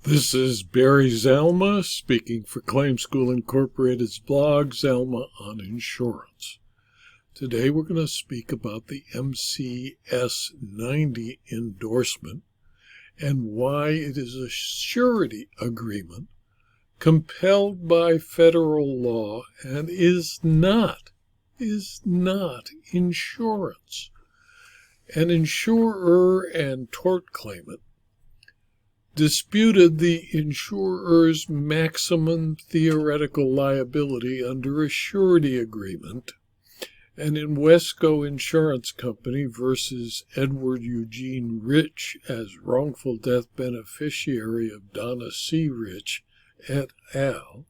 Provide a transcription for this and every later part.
This is Barry Zalma speaking for Claim School Incorporated's blog, Zalma on Insurance. Today we're going to speak about the MCS-90 endorsement and why it is a surety agreement compelled by federal law and is not insurance. An insurer and tort claimant disputed the insurer's maximum theoretical liability under a surety agreement, and in Wesco Insurance Company versus Edward Eugene Rich as wrongful death beneficiary of Donna C. Rich et al.,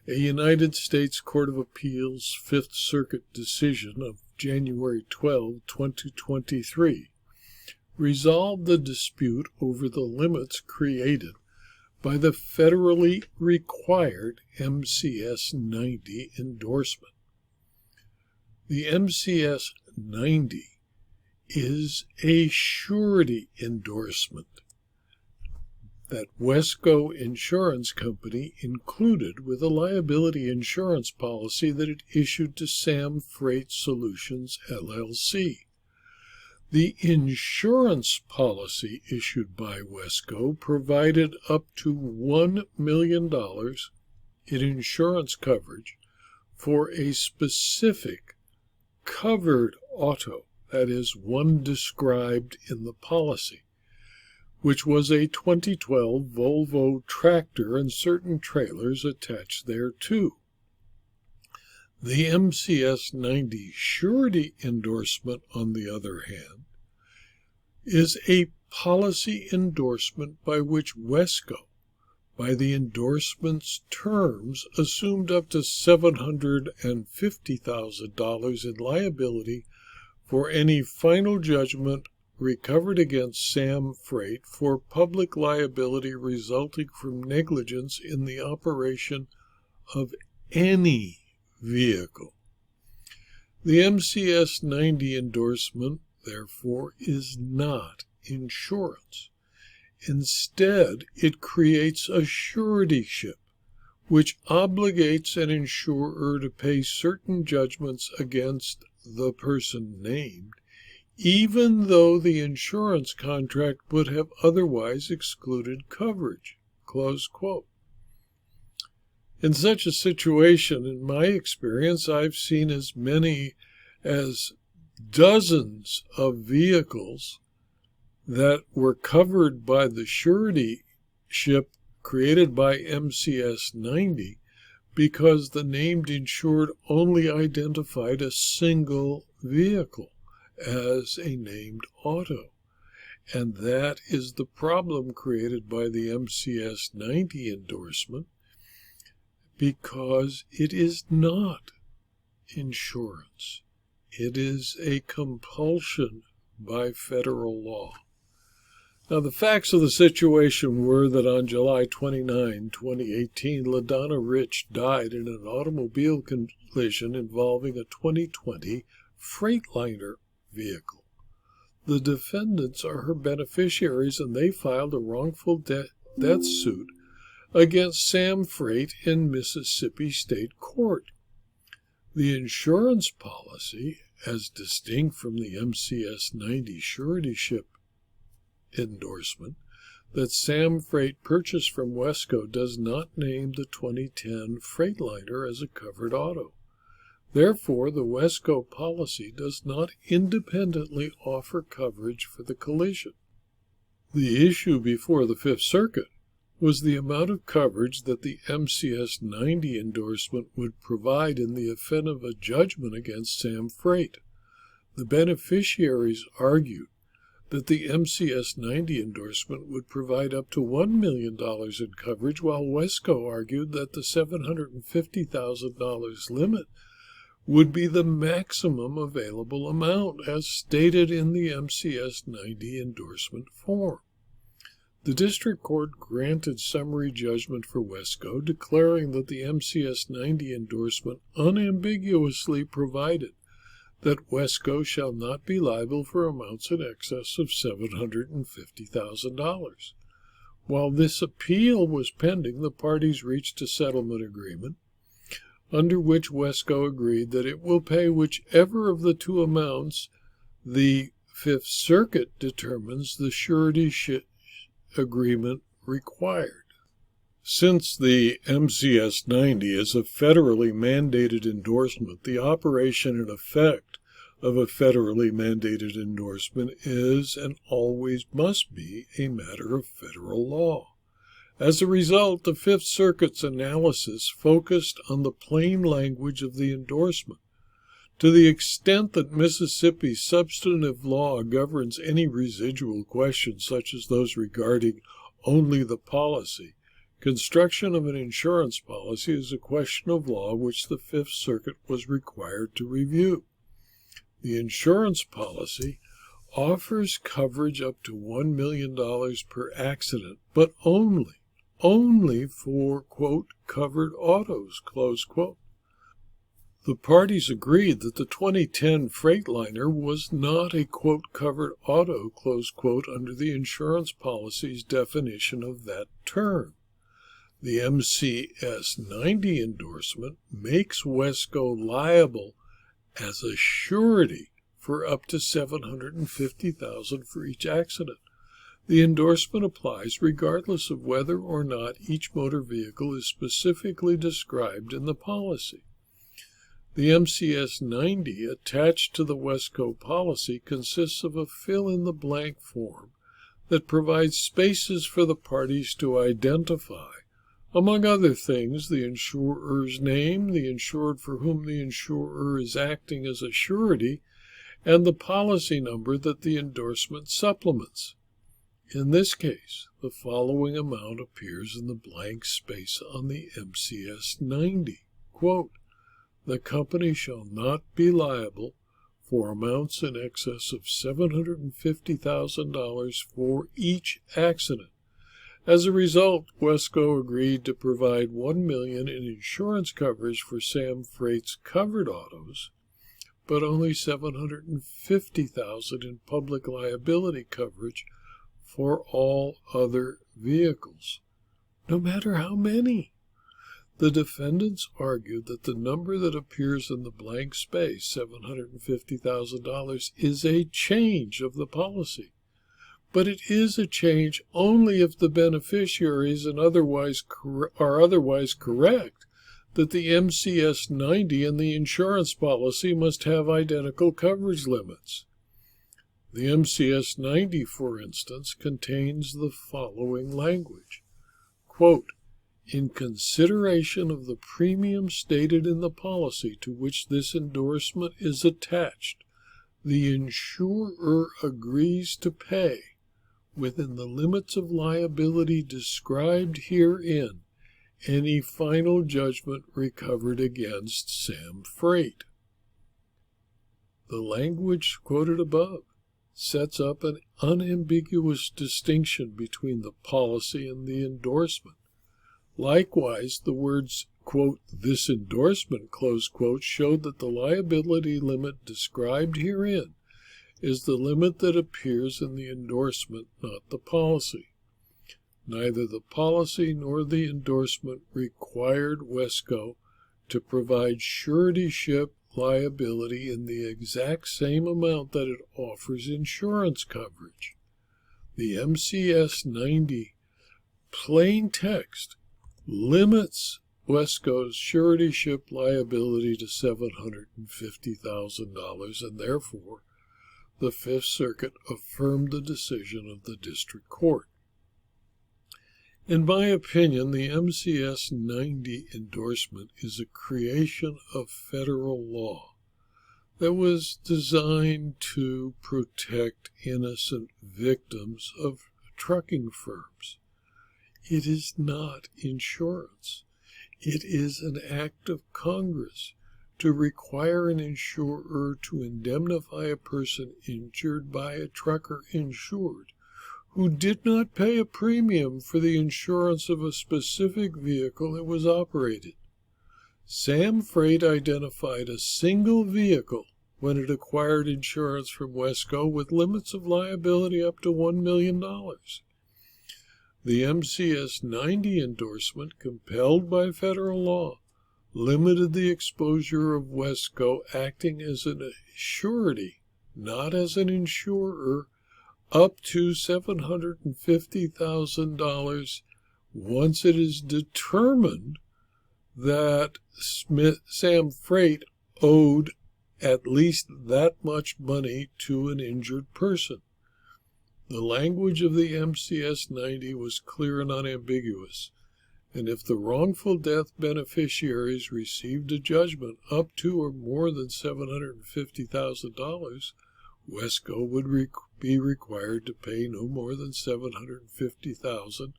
a United States Court of Appeals Fifth Circuit decision of January 12, 2023, resolved the dispute over the limits created by the federally required MCS-90 endorsement. The MCS-90 is a surety endorsement that Wesco Insurance Company included with a liability insurance policy that it issued to Sam Freight Solutions, LLC. The insurance policy issued by Wesco provided up to $1 million in insurance coverage for a specific covered auto, that is, one described in the policy, which was a 2012 Volvo tractor and certain trailers attached thereto. The MCS-90 surety endorsement, on the other hand, is a policy endorsement by which Wesco, by the endorsement's terms, assumed up to $750,000 in liability for any final judgment recovered against Sam Freight for public liability resulting from negligence in the operation of any vehicle. The MCS-90 endorsement, therefore, is not insurance. Instead, it creates a suretyship, which obligates an insurer to pay certain judgments against the person named, even though the insurance contract would have otherwise excluded coverage. Close quote. In such a situation, in my experience, I've seen as many as dozens of vehicles that were covered by the suretyship created by MCS-90 because the named insured only identified a single vehicle as a named auto. And that is the problem created by the MCS-90 endorsement, because it is not insurance. It is a compulsion by federal law. Now, the facts of the situation were that on July 29, 2018, LaDonna Rich died in an automobile collision involving a 2020 Freightliner vehicle. The defendants are her beneficiaries, and they filed a wrongful death suit against Sam Freight in Mississippi State Court. The insurance policy, as distinct from the MCS-90 suretyship endorsement that Sam Freight purchased from Wesco, does not name the 2010 Freightliner as a covered auto. Therefore, the Wesco policy does not independently offer coverage for the collision. The issue before the Fifth Circuit was the amount of coverage that the MCS-90 endorsement would provide in the event of a judgment against Sam Freight. The beneficiaries argued that the MCS-90 endorsement would provide up to $1 million in coverage, while Wesco argued that the $750,000 limit would be the maximum available amount, as stated in the MCS-90 endorsement form. The district court granted summary judgment for Wesco, declaring that the MCS-90 endorsement unambiguously provided that Wesco shall not be liable for amounts in excess of $750,000. While this appeal was pending, the parties reached a settlement agreement under which Wesco agreed that it will pay whichever of the two amounts the Fifth Circuit determines the surety agreement required. Since the MCS-90 is a federally mandated endorsement, the operation and effect of a federally mandated endorsement is and always must be a matter of federal law. As a result, the Fifth Circuit's analysis focused on the plain language of the endorsement. To the extent that Mississippi's substantive law governs any residual questions, such as those regarding only the policy, construction of an insurance policy is a question of law which the Fifth Circuit was required to review. The insurance policy offers coverage up to $1 million per accident, but only for, quote, covered autos, close quote. The parties agreed that the 2010 Freightliner was not a, quote, covered auto, close quote, under the insurance policy's definition of that term. The MCS-90 endorsement makes Wesco liable as a surety for up to $750,000 for each accident. The endorsement applies regardless of whether or not each motor vehicle is specifically described in the policy. The MCS-90 attached to the Wesco policy consists of a fill-in-the-blank form that provides spaces for the parties to identify, among other things, the insurer's name, the insured for whom the insurer is acting as a surety, and the policy number that the endorsement supplements. In this case, the following amount appears in the blank space on the MCS-90. Quote, "The company shall not be liable for amounts in excess of $750,000 for each accident. As a result, Wesco agreed to provide $1 million in insurance coverage for Sam Freight's covered autos, but only $750,000 in public liability coverage for all other vehicles, no matter how many." The defendants argued that the number that appears in the blank space, $750,000, is a change of the policy. But it is a change only if the beneficiaries are otherwise correct that the MCS-90 and the insurance policy must have identical coverage limits. The MCS-90, for instance, contains the following language. Quote, "In consideration of the premium stated in the policy to which this endorsement is attached, the insurer agrees to pay, within the limits of liability described herein, any final judgment recovered against Sam Freight." The language quoted above sets up an unambiguous distinction between the policy and the endorsement. Likewise, the words, quote, "this endorsement," close quote, showed that the liability limit described herein is the limit that appears in the endorsement, not the policy. Neither the policy nor the endorsement required Wesco to provide suretyship liability in the exact same amount that it offers insurance coverage. The MCS-90 plain text limits Wesco's suretyship liability to $750,000, and therefore the Fifth Circuit affirmed the decision of the district court. In my opinion, the MCS-90 endorsement is a creation of federal law that was designed to protect innocent victims of trucking firms. It is not insurance. It is an act of Congress to require an insurer to indemnify a person injured by a trucker insured who did not pay a premium for the insurance of a specific vehicle it was operated. Sam Freight identified a single vehicle when it acquired insurance from Wesco with limits of liability up to $1 million. The MCS-90 endorsement, compelled by federal law, limited the exposure of Wesco acting as a surety, not as an insurer, up to $750,000 once it is determined that Sam Freight owed at least that much money to an injured person. The language of the MCS-90 was clear and unambiguous, and if the wrongful death beneficiaries received a judgment up to or more than $750,000, Wesco would be required to pay no more than $750,000,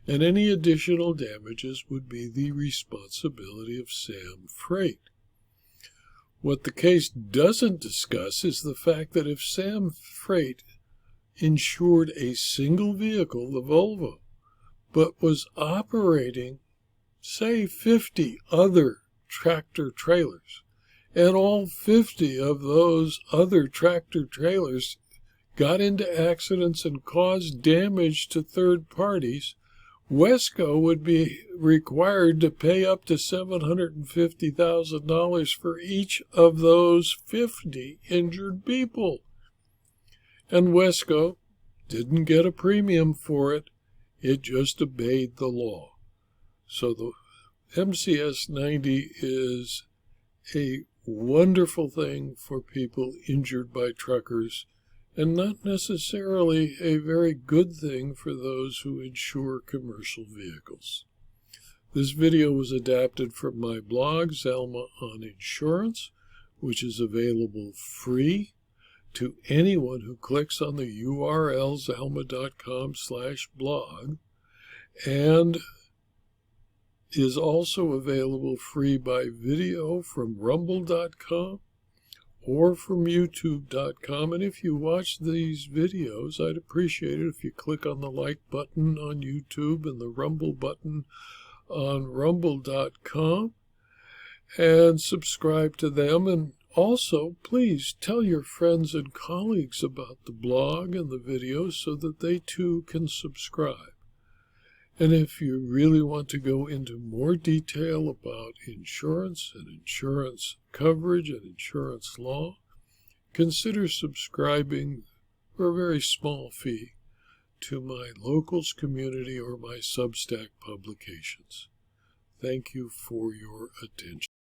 and any additional damages would be the responsibility of Sam Freight. What the case doesn't discuss is the fact that if Sam Freight insured a single vehicle, the Volvo, but was operating, say, 50 other tractor trailers, and all 50 of those other tractor trailers got into accidents and caused damage to third parties, Wesco would be required to pay up to $750,000 for each of those 50 injured people. And Wesco didn't get a premium for it. It just obeyed the law. So the MCS-90 is a wonderful thing for people injured by truckers, and not necessarily a very good thing for those who insure commercial vehicles. This video was adapted from my blog, Zalma on Insurance, which is available free to anyone who clicks on the URL zalma.com/blog, and is also available free by video from rumble.com or from youtube.com. And if you watch these videos, I'd appreciate it if you click on the like button on YouTube and the rumble button on rumble.com and subscribe to them. And also, please tell your friends and colleagues about the blog and the videos so that they too can subscribe. And if you really want to go into more detail about insurance and insurance coverage and insurance law, consider subscribing for a very small fee to my Locals community or my Substack publications. Thank you for your attention.